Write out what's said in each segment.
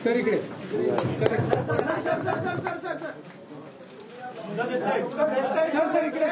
Sir इकडे sir इकडे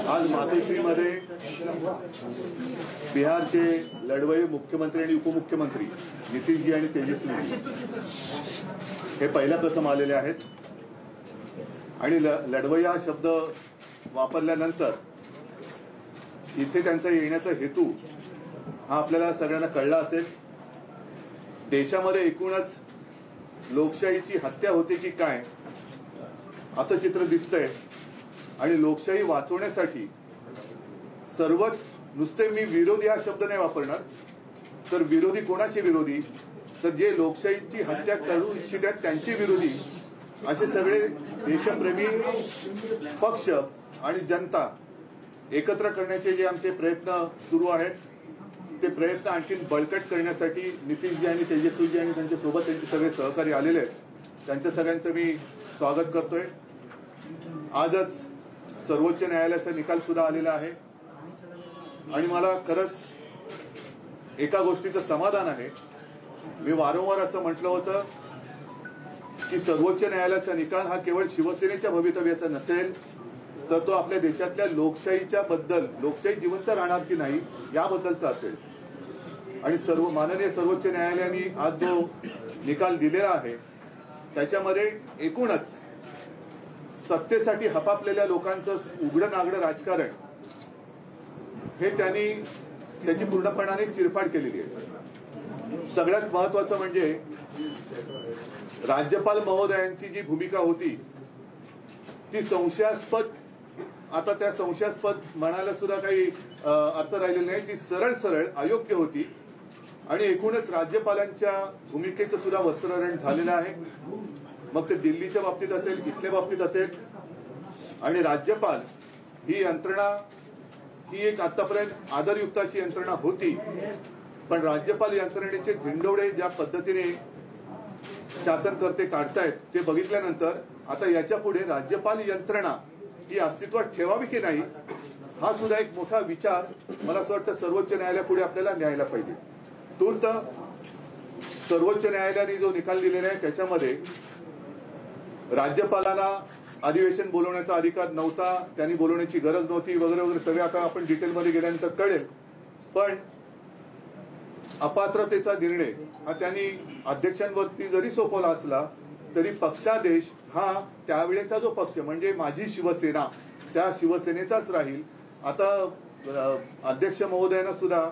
आज मातोश्रीमध्ये बिहारचे लढवय्ये मुख्यमंत्री आणि उपमुख्यमंत्री नितीशजी आणि तेजस्वी हे पहिल्या प्रथम आलेले आहेत आणि लढवय्या शब्द वापरल्यानंतर इथे त्यांचा येण्याचा हेतू हा आपल्याला सगळ्यांना कळला असेल। देशामध्ये एकूणच लोकशाहीची हत्या होते की काय असं चित्र दिसतंय आणि लोकशाही वाचवण्यासाठी सर्वच, नुसते मी विरोधी हा शब्द नाही वापरणार, तर विरोधी कोणाचे विरोधी, तर जे लोकशाहीची हत्या करू इच्छितात त्यांचे विरोधी असे सगळे देशप्रेमी पक्ष आणि जनता एकत्र करण्याचे जे आमचे प्रयत्न सुरू आहेत ते प्रयत्न आणखीन बळकट करण्यासाठी नितीशजी आणि तेजस्वीजी आणि त्यांच्या सोबत त्यांचे सगळे सहकारी आलेले आहेत, त्यांच्या सगळ्यांचं मी स्वागत करतोय। आजच सर्वोच्च न्यायालयाचा निकाल सुद्धा आलेला आहे आणि मला खरंच एका गोष्टीचं समाधान आहे। मी वारंवार असं म्हटलं होतं की सर्वोच्च न्यायालयाचा निकाल हा केवळ शिवसेनेच्या भवितव्याचा नसेल, तर तो आपल्या देशातल्या लोकशाहीच्या बद्दल, लोकशाही जिवंत राहणार की नाही याबद्दलचा असेल। आणि माननीय सर्वोच्च न्यायालयाने आज जो निकाल दिलेला आहे त्याच्यामध्ये एकूणच सत्तेसाठी हपापलेल्या लोकांचं उघडं नागडं राजकारण हे त्यांनी त्याची पूर्णपणाने चिरफाड केलेली आहे. सगळ्यात महत्वाचं म्हणजे राज्यपाल महोदयांची जी भूमिका होती ती संशयास्पद, आता त्या संशयास्पद म्हणायला सुद्धा काही अर्थ राहिलेला नाही. ती सरळ सरळ अयोग्य होती आणि एकूणच राज्यपालांच्या भूमिकेचं सुद्धा वस्त्रहरण झालेलं आहे. मग ते दिल्लीच्या बाबतीत असेल, इथल्या बाबतीत असेल. आणि राज्यपाल ही यंत्रणा ही एक आतापर्यंत आदरयुक्त अशी यंत्रणा होती, पण राज्यपाल यंत्रणेचे धिंडोडे ज्या पद्धतीने शासनकर्ते काढतायत ते बघितल्यानंतर आता याच्या पुढे राज्यपाल यंत्रणा ही अस्तित्वात ठेवावी की नाही हा सुद्धा एक मोठा विचार मला असं वाटतं सर्वोच्च न्यायालयापुढे आपल्याला न्यायला पाहिजे. तूर्त सर्वोच्च न्यायालयाने जो निकाल दिलेला आहे त्याच्यामध्ये राज्यपालांना अधिवेशन बोलवण्याचा अधिकार नव्हता, त्यांनी बोलवण्याची गरज नव्हती वगैरे वगैरे सगळे आता आपण डिटेलमध्ये गेल्यानंतर कळेल. पण अपात्रतेचा निर्णय हा त्यांनी अध्यक्षांवरती जरी सोपवला असला तरी पक्षादेश हा त्यावेळेचा जो पक्ष म्हणजे माझी शिवसेना त्या शिवसेनेचाच राहील. आता अध्यक्ष महोदयांना सुद्धा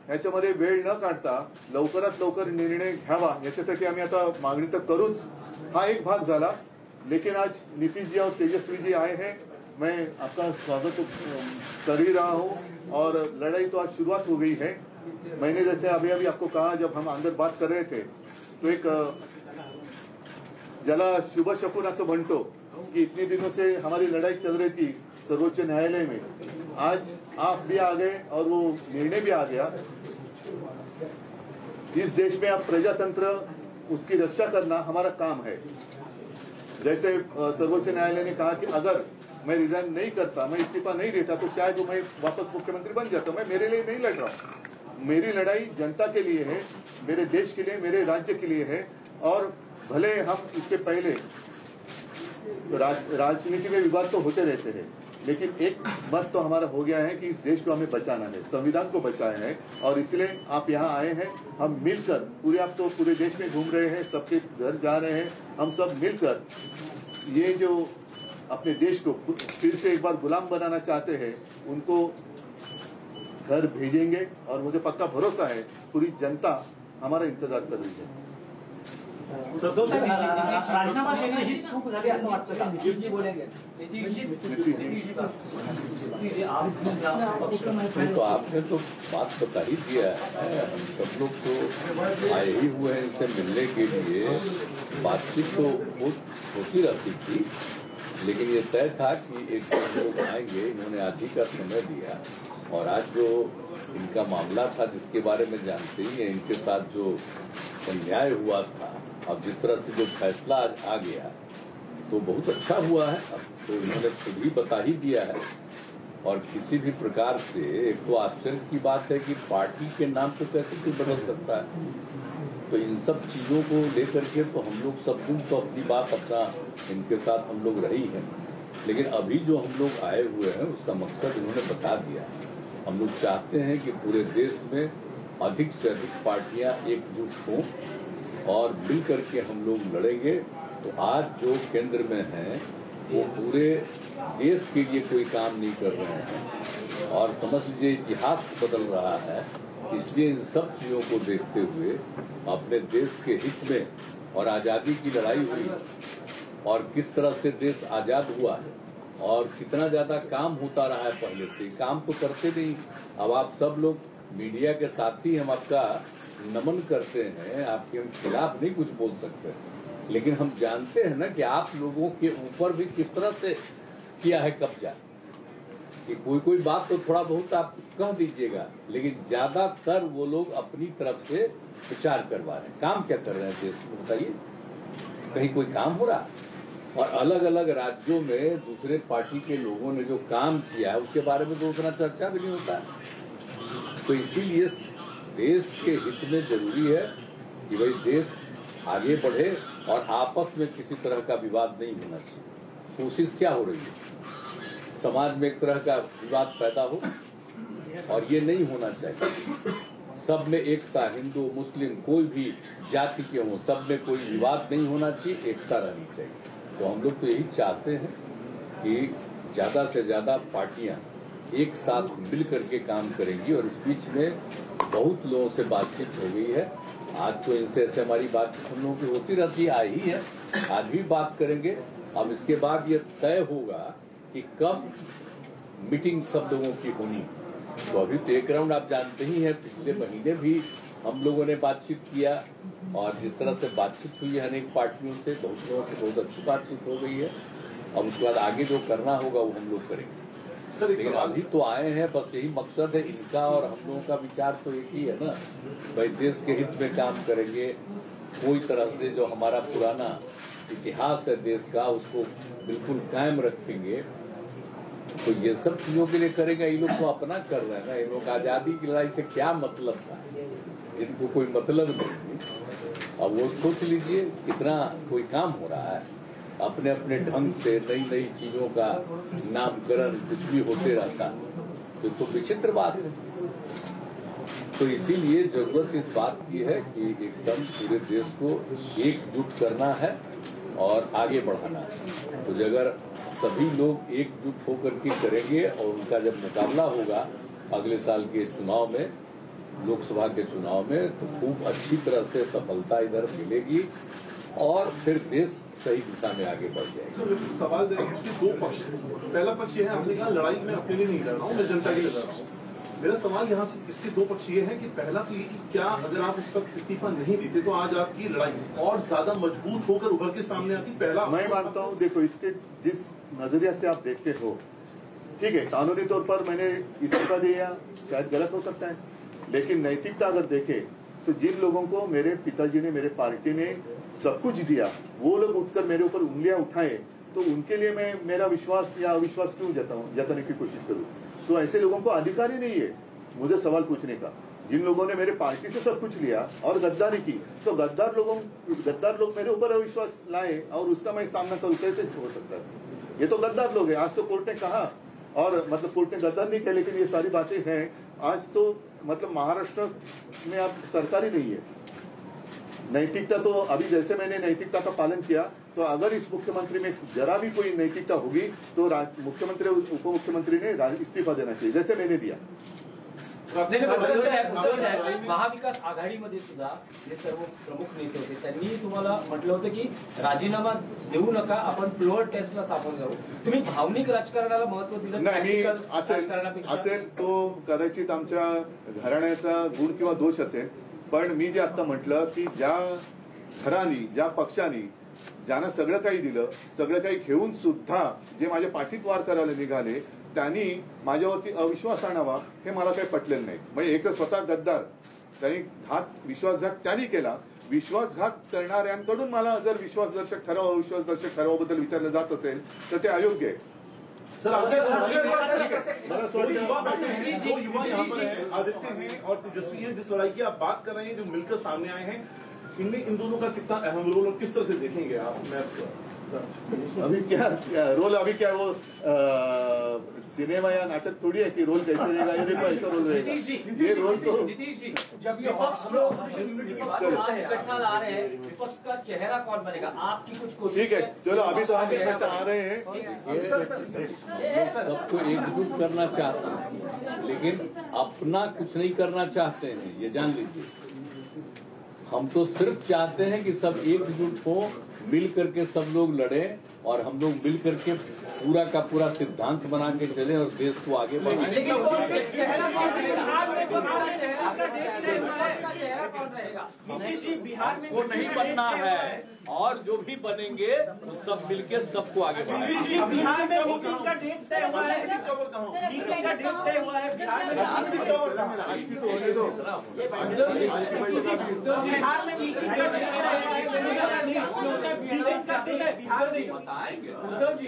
याच्यामध्ये वेळ न काढता लवकरात लवकर निर्णय घ्यावा याच्यासाठी आम्ही आता मागणी तर करूच. हा एक भाग झाला. लेकिन आज नीतीश जी और तेजस्वी जी आए हैं, मैं आपका स्वागत कर ही रहा हूं और लड़ाई तो आज शुरुआत हो गई है. मैंने जैसे अभी अभी आपको कहा जब हम अंदर बात कर रहे थे तो एक ज्याला शुभ शकुन असं म्हणतो कि इतने दिनों से हमारी लड़ाई चल रही थी सर्वोच्च न्यायालय में, आज आप भी आ गए और वो निर्णय भी आ गया. इस देश में अब प्रजातंत्र उसकी रक्षा करना हमारा काम है. जैसे सर्वोच्च न्यायालय ने कहा कि अगर मैं रिजाइन नहीं करता, मैं इस्तीफा नहीं देता तो शायद मैं वापस मुख्यमंत्री बन जाता. मैं मेरे लिए नहीं लड़ रहा हूं, मेरी लड़ाई जनता के लिए है, मेरे देश के लिए, मेरे राज्य के लिए है. और भले हम इसके पहले राजनीति में विवाद तो होते रहते हैं, लेकिन एक मत तो हमारा हो गया है कि इस देश को हमें बचाना है, संविधान को बचाया है. और इसलिए आप यहाँ आए हैं, हम मिलकर पूरे, आप तो पूरे देश में घूम रहे हैं, सबके घर जा रहे हैं, हम सब मिलकर ये जो अपने देश को फिर से एक बार गुलाम बनाना चाहते हैं उनको घर भेजेंगे. और मुझे पक्का भरोसा है पूरी जनता हमारा इंतजार कर रही है. राजीनामा देण्याची चूक झाली असं वाटतं का? जी बोलेंगे तो आपने तो बात बता ही दिया है. हम सब लोग तो आए ही हुए हैं इनसे मिलने के लिए. बातचीत तो होती रहती थी, लेकिन ये तय था कि एक लोग आएंगे. इन्होंने आज ही का समय दिया और आज जो इनका मामला था जिसके बारे में जानते ही हैं, इनके साथ जो अन्याय हुआ था, अब जिस तरह से जो फैसला आज आ गया तो बहुत अच्छा हुआ है. अब तो इन्होंने खुद ही बता ही दिया है. और किसी भी प्रकार से एक तो आश्चर्य की बात है कि पार्टी के नाम को कैसे कोई बदल सकता है. तो इन सब चीजों को लेकर के तो हम लोग सब दिन तो अपनी बात अपना इनके साथ हम लोग रही हैं, लेकिन अभी जो हम लोग आए हुए हैं उसका मकसद इन्होंने बता दिया. हम लोग चाहते हैं कि पूरे देश में अधिक से अधिक पार्टियां एकजुट हों और मिल करके हम लोग लड़ेंगे. तो आज जो केंद्र में हैं वो पूरे देश के लिए कोई काम नहीं कर रहे हैं और समझ लीजिए इतिहास बदल रहा है. इसलिए इन सब चीजों को देखते हुए अपने देश के हित में और आजादी की लड़ाई हुई और किस तरह से देश आजाद हुआ है और कितना ज्यादा काम होता रहा है पहले से. काम तो करते नहीं. अब आप सब लोग मीडिया के साथी हम आपका नमन करते हैं, आपके हम खिलाफ नहीं कुछ बोल सकते, लेकिन हम जानते हैं ना कि आप लोगों के ऊपर भी किस तरह से किया है कब्जा. कि कोई बात तो थोड़ा बहुत आप कह दीजिएगा, लेकिन ज्यादातर वो लोग अपनी तरफ से प्रचार करवा रहे हैं. काम क्या कर रहे हैं देश में बताइए? कहीं कोई काम हो रहा? और अलग अलग राज्यों में दूसरे पार्टी के लोगों ने जो काम किया है उसके बारे में तो उतना चर्चा भी नहीं होता है. तो इसीलिए देश के हित में जरूरी है कि भाई देश आगे बढ़े और आपस में किसी तरह का विवाद नहीं होना चाहिए. कोशिश क्या हो रही है? समाज में एक तरह का विवाद पैदा हो और ये नहीं होना चाहिए. सब में एकता, हिंदू मुस्लिम कोई भी जाति के हों, सब में कोई विवाद नहीं होना चाहिए, एकता रहनी चाहिए. तो हम लोग तो यही चाहते हैं कि ज्यादा से ज्यादा पार्टियां एक साथ मिल करके काम करेंगी। और इस बीच में बहुत लोगों से बातचीत हो गई है। आज तो इनसे ऐसे हमारी बातचीत हम लोगों की होती रहती आई ही है, आज भी बात करेंगे। अब इसके बाद ये तय होगा कि कब मीटिंग सब लोगों की होनी। तो अभी तो एक राउंड आप जानते ही हैं, पिछले महीने भी हम लोगों ने बातचीत किया और जिस तरह से बातचीत हुई है अनेक पार्टियों से, बहुत लोगों से बहुत अच्छी बातचीत हो गई है। अब उसके बाद आगे जो करना होगा वो हम लोग करेंगे। लेकिन अभी तो आए हैं, बस यही मकसद है इनका और हम लोगों का विचार तो एक ही है ना, भाई देश के हित में काम करेंगे। कोई तरह से जो हमारा पुराना इतिहास है देश का उसको बिल्कुल कायम रखेंगे। तो ये सब चीजों के लिए करेंगे। ये लोग तो अपना कर रहे हैं ना, ये लोग आजादी की लड़ाई से क्या मतलब था, जिनको कोई मतलब नहीं। अब वो सोच लीजिए कितना कोई काम हो रहा है, अपने अपने ढंग से नई नई चीजों का नामकरण कुछ भी होते रहता है। तो विचित्र बात है। तो इसीलिए जरूरत इस बात की है कि एकदम पूरे देश को एकजुट करना है और आगे बढ़ाना है। तो अगर सभी लोग एकजुट होकर के करेंगे और उनका जब मुकाबला होगा अगले साल के चुनाव में, लोकसभा के चुनाव में, तो खूब अच्छी तरह से सफलता इधर मिलेगी और फिर देश सही दिशा में आगे बढ़ जाएगा। सवाल इसके दो पक्ष हैं। पहला पक्ष ये है, आपने कहा लड़ाई में अपने लिए नहीं लड़ रहा हूँ, मैं जनता के लिए लड़ रहा हूँ। मेरा सवाल यहाँ से इसके दो पक्ष ये है कि पहला तो ये कि क्या अगर आप उस वक्त इस्तीफा नहीं देते तो आज आपकी लड़ाई और ज्यादा मजबूत होकर उभर के सामने आती। पहला मैं मानता हूँ, देखो इसके जिस नजरिया से आप देखते हो, ठीक है, कानूनी तौर पर मैंने इस्तीफा दिया, शायद गलत हो सकता है, लेकिन नैतिकता अगर देखे तो जिन लोगों को मेरे पिताजी ने, मेरे पार्टी ने सब कुछ दिया, वो लोग उठकर मेरे ऊपर उंगलियां उठाए, तो उनके लिए मैं मेरा विश्वास या अविश्वास क्यों जताने की कोशिश करूं? तो ऐसे लोगों को अधिकार ही नहीं है मुझे सवाल पूछने का। जिन लोगों ने मेरे पार्टी से सब कुछ लिया और गद्दारी की, तो गद्दार लोग मेरे ऊपर अविश्वास लाए और उसका मैं सामना करूं, कैसे हो सकता है? ये तो गद्दार लोग हैं। आज तो कोर्ट ने कहा, और मतलब कोर्ट ने गद्दार नहीं किया, लेकिन ये सारी बातें हैं। आज तो मतलब महाराष्ट्र में अब सरकार ही नहीं है। नैतिकता तो अभी जैसे मैंने नैतिकता का पालन किया, तो अगर इस मुख्यमंत्री में जरा भी कोई नैतिकता होगी तो मुख्यमंत्री उप मुख्यमंत्री ने इस्तीफा देना चाहिए, जैसे मैंने दिया। महाविकास आघाडीमध्ये सुद्धा जे सर्व प्रमुख नेते होते त्यांनी तुम्हाला म्हटलं होतं की राजीनामा देऊ नका, आपण फ्लोअर टेस्टला सामोरं जाऊ. तुम्ही भावनिक राजकारणाला महत्व दिलं नाही. असेल तो कदाचित आमच्या घराण्याचा गुण किंवा दोष असेल, पण मी जे आता म्हटलं की ज्या घराणी, ज्या पक्षांनी ज्यांना सगळं काही दिलं, सगळं काही घेऊन सुद्धा जे माझ्या पाठीत वार करायला निघाले, त्यांनी माझ्यावरती अविश्वास आणावा हे मला काही पटलेलं नाही. म्हणजे एक तर स्वतः गद्दार, त्यांनी विश्वासघात त्यांनी केला. विश्वासघात करणाऱ्यांकडून मला जर विश्वासदर्शक ठराव, अविश्वासदर्शक ठरावाबद्दल विचारलं जात असेल तर ते अयोग्य आहे. जो युवा यहाँ पर है, आदित्य हैं और तेजस्वी हैं, जिस लड़ाई की आप बात कर रहे हैं, जो मिलकर सामने आए हैं, इनमें इन दोनों का कितना अहम रोल और किस तरह से देखेंगे आप? अभी क्या रोल, अभी क्या वो सिनेमा या नाटक थोड़ी है कि रोल कैसे रहेगा, ये देखो ऐसा रोल रहेगा. ये रोल तो नीतीश जी, जब ये विपक्ष इकट्ठा ला रहे हैं, विपक्ष का चेहरा कौन बनेगा? आपकी कुछ कोशिश? ठीक है, चलो अभी तो हम इकट्ठा आ रहे हैं. सबको एकजुट करना चाहते हैं, लेकिन अपना कुछ नहीं करना चाहते हैं, ये जान लीजिए. हम तो सिर्फ चाहते हैं कि सब एकजुट हो, मिल करके सब लोग लड़े और हम लोग मिल करके पूरा का पूरा सिद्धांत बना के चले और देश को आगे बढ़ाएं. वो नहीं बनना है, और जो भी बनेंगे वो सब मिलके सबको आगे बढ़ाएंगे. बिहार में मीटिंग का डेट तय हुआ है. मीटिंग का डेट तय हुआ है बिहार में. बिहार में मीटिंग का बिहार में बताएंगे. उद्धव जी,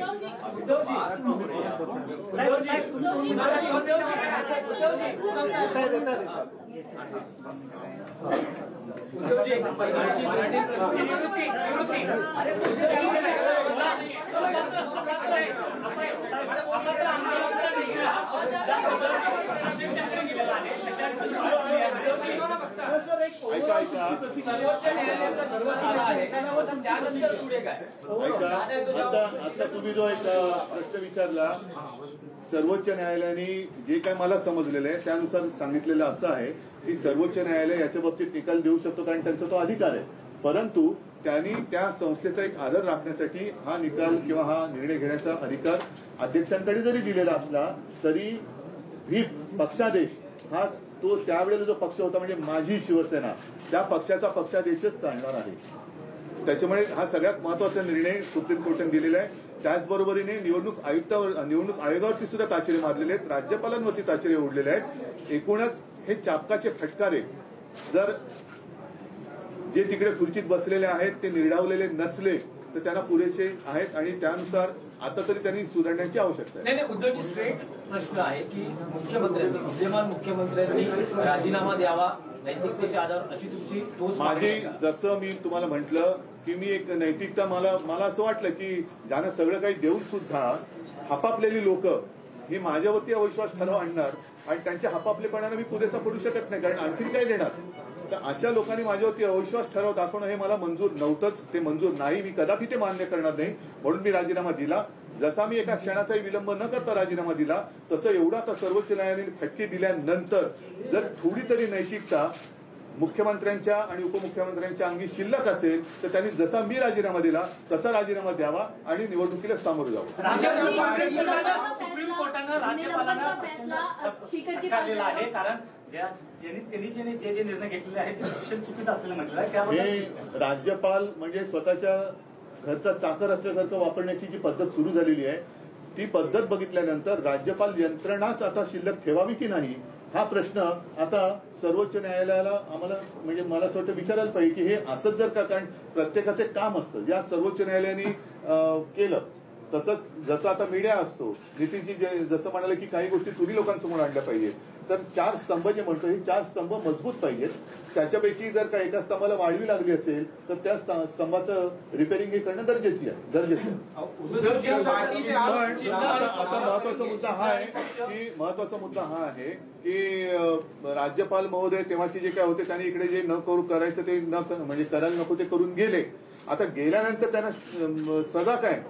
ऐका सर्वोच्च न्यायालयाचा निकाल आला आहे, आता त्यानंतर पुढे काय? आता तुम्ही जो एक प्रश्न विचारला, सर्वोच्च न्यायालयाने जे काय मला समजलेलं आहे त्यानुसार सांगितलेलं असं आहे की सर्वोच्च न्यायालय याच्या बाबतीत निकाल देऊ शकतो कारण त्यांचा तो अधिकार आहे, परंतु त्यांनी त्या संस्थेचा एक आदर राखण्यासाठी हा निकाल किंवा हा निर्णय घेण्याचा अधिकार अध्यक्षांकडे जरी दिलेला असला तरी व्हीप पक्षादेश हा तो त्यावेळेला जो पक्ष होता म्हणजे माझी शिवसेना त्या पक्षाचा पक्षादेशच चालणार आहे. त्याच्यामुळे हा सगळ्यात महत्वाचा निर्णय सुप्रीम कोर्टाने दिलेला आहे. त्याचबरोबरीने निवडणूक आयोगावरती सुद्धा ताशेरे मारलेले आहेत, राज्यपालांवरती ताशेरे ओढलेले आहेत. एकूणच हे चापकाचे फटकारे जर जे तिकडे खुर्चीत बसलेले आहेत ते निर्डावलेले नसले तर त्यांना पुरेसे आहेत आणि त्यानुसार आता तरी त्यांनी सुधारण्याची आवश्यकता आहे. नाही, उद्धवजी स्ट्रेट प्रश्न आहे की मुख्यमंत्र्यांनी विद्यमान मुख्यमंत्र्यांनी राजीनामा द्यावा नैतिकतेच्या आधारावर अशी तुमची ठोस माझी मागणी आहे का? जसं मी तुम्हाला म्हटलं की मी एक नैतिकता मला असं वाटलं की ज्यानं सगळं काही देऊन सुद्धा हपापलेली लोक ही माझ्यावरती अविश्वास ठराव आणणार आणि त्यांच्या हपापलेपणाने मी पुरेसा पडू शकत नाही कारण आणखी काय देणार. तर अशा लोकांनी माझ्यावरती अविश्वास ठराव दाखवणं हे मला मंजूर नव्हतंच, ते मंजूर नाही, मी कदापि ते मान्य करणार नाही, म्हणून मी राजीनामा दिला. जसा मी एका क्षणाचाही विलंब न करता राजीनामा दिला तसं एवढा आता सर्वोच्च न्यायालयाने फटके दिल्यानंतर जर थोडी तरी नैतिकता मुख्यमंत्र्यांच्या आणि उपमुख्यमंत्र्यांच्या अंगी शिल्लक असेल तर त्यांनी जसा मी राजीनामा दिला तसा राजीनामा द्यावा आणि निवडणुकीला सामोरं जावं. सुप्रीम कोर्टानं राज्यपालांना फटकारलेला आहे कारण त्यांनी जे निर्णय घेतलेले आहेत ते चुकीचं असलेलं म्हटलं आहे. त्यामुळे हे राज्यपाल म्हणजे स्वतःच्या घरचा चाकर असल्यासारखं वापरण्याची जी पद्धत सुरू झालेली आहे ती पद्धत बघितल्यानंतर राज्यपाल यंत्रणाच आता शिल्लक ठेवावी की नाही हा प्रश्न आता सर्वोच्च न्यायालयाला आम्हाला म्हणजे मला असं वाटतं विचारायला पाहिजे की हे असंच जर का, कारण प्रत्येकाचे काम असतं ज्या सर्वोच्च न्यायालयाने केलं तसंच जसं आता मीडिया असतो, नितीनजी जसं म्हणाले की काही गोष्टी तुम्ही लोकांसमोर आणल्या पाहिजे तर 4 स्तंभ जे म्हणतो हे 4 स्तंभ मजबूत पाहिजेत. त्याच्यापैकी जर का एका स्तंभाला वाढवी लागली असेल तर त्या स्तंभाचं रिपेअरिंग हे करणं गरजेचं आहे. पण आता महत्वाचा मुद्दा हा आहे की राज्यपाल महोदय तेव्हाचे जे काय होते त्यांनी इकडे जे न करायचं ते म्हणजे करायला नको ते करून गेले. आता गेल्यानंतर त्यांना सजा काय,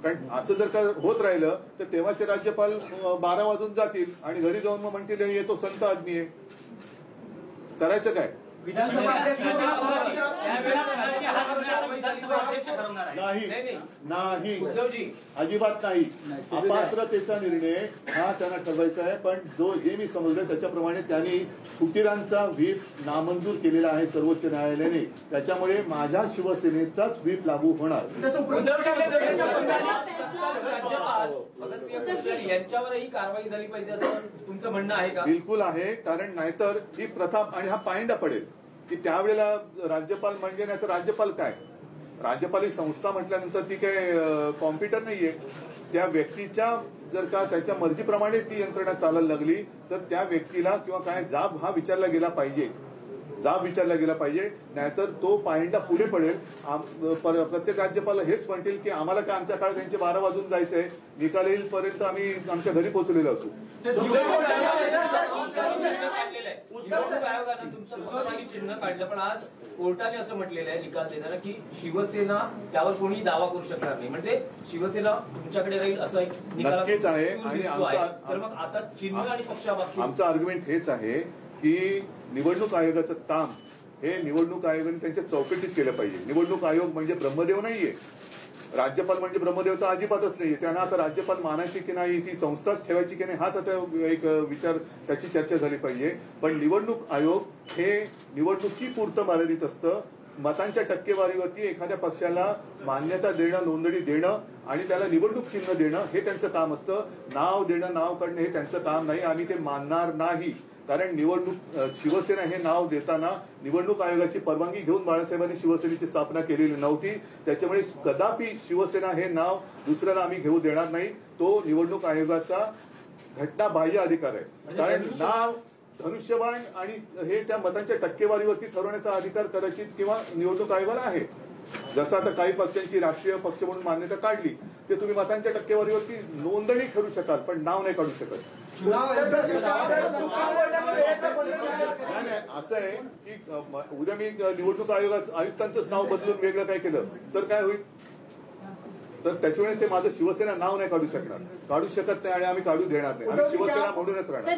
कारण असं जर का होत राहिलं तर तेव्हाचे राज्यपाल 12 वाजून जातील आणि घरी जाऊन मग म्हणतील येतो संत आदमी आहे, करायचं काय. नाही अजिबात नाही. अपात्रतेचा निर्णय हा त्यांना ठरवायचा आहे, पण जे मी समजलं त्याच्याप्रमाणे त्यांनी फुटीरांचा व्हीप नामंजूर केलेला आहे सर्वोच्च न्यायालयाने, त्याच्यामुळे माझ्या शिवसेनेचाच व्हीप लागू होणार. यांच्यावरही कारवाई झाली पाहिजे असं तुमचं म्हणणं आहे का? बिलकुल आहे, कारण नाहीतर ही प्रथा आणि हा पायंडा पडेल की त्यावेळेला राज्यपाल म्हणजे नाही तर राज्यपाल काय, राज्यपाल ही संस्था म्हटल्यानंतर ती काय कॉम्प्युटर नाहीये. त्या व्यक्तीच्या जर का त्याच्या मर्जीप्रमाणे ती यंत्रणा चालायला लागली तर त्या व्यक्तीला किंवा काय जाब हा विचारला गेला पाहिजे, नाहीतर तो पायंडा पुढे पडेल. प्रत्येक राज्यपाल हेच म्हणतील की आम्हाला काय आमच्या काळात त्यांचे 12 वाजून जायचंय, निकाल येईलपर्यंत आम्ही आमच्या घरी पोहोचलेलो असू. आयोगानं तुमचं चिन्ह काढलं पण आज कोर्टाने असं म्हटलेलं आहे निकाल देताना की शिवसेना त्यावर कोणी दावा करू शकणार नाही, म्हणजे शिवसेना तुमच्याकडे राहील असं एक नक्कीच आहे. आणि तर मग आता चिन्ह आणि पक्षाबाबतीत आमचं आर्ग्युमेंट हेच आहे की निवडणूक आयोगाचं काम हे निवडणूक आयोगाने त्यांच्या चौकटीत केलं पाहिजे. निवडणूक आयोग म्हणजे ब्रह्मदेव नाहीये, राज्यपाल म्हणजे ब्रह्मदेव तर अजिबातच नाहीये. त्यांना आता राज्यपाल मानायची की नाही, ती संस्थाच ठेवायची की नाही हाच आता एक विचार त्याची चर्चा झाली पाहिजे. पण निवडणूक आयोग हे निवडणुकीपुरतं मर्यादित असतं. मतांच्या टक्केवारीवरती एखाद्या पक्षाला मान्यता देणं, नोंदणी देणं आणि त्याला निवडणूक चिन्ह देणं हे त्यांचं काम असतं. नाव देणं, नाव काढणं हे त्यांचं काम नाही. आम्ही ते मानणार नाही, कारण शिवसेना हे नाव देताना निवडणूक आयोगाची परवानगी घेऊन बाळासाहेबांनी शिवसेनेची स्थापना केलेली नव्हती. त्याच्यामुळे कदापि शिवसेना हे नाव दुसऱ्याला आम्ही घेऊ देणार नाही. तो निवडणूक आयोगाचा घटनाबाह्य अधिकार आहे. कारण नाव धनुष्यबाण आणि हे त्या मतांच्या टक्केवारीवरती ठरवण्याचा अधिकार कदाचित किंवा निवडणूक आयोगाला आहे. जसं आता काही पक्षांची राष्ट्रीय पक्ष म्हणून मान्यता काढली ते तुम्ही मतांच्या टक्केवारीवरती नोंदणी करू शकाल पण नाव नाही काढू शकत. नाही असं आहे की उद्या मी निवडणूक आयुक्तांचंच नाव बदलून वेगळं काय केलं तर काय होईल? तर त्याच्यामुळे ते माझं शिवसेना नाव नाही काढू शकणार, काढू शकत नाही आणि आम्ही काढू देणार नाही. आम्ही शिवसेना म्हणूनच राहणार.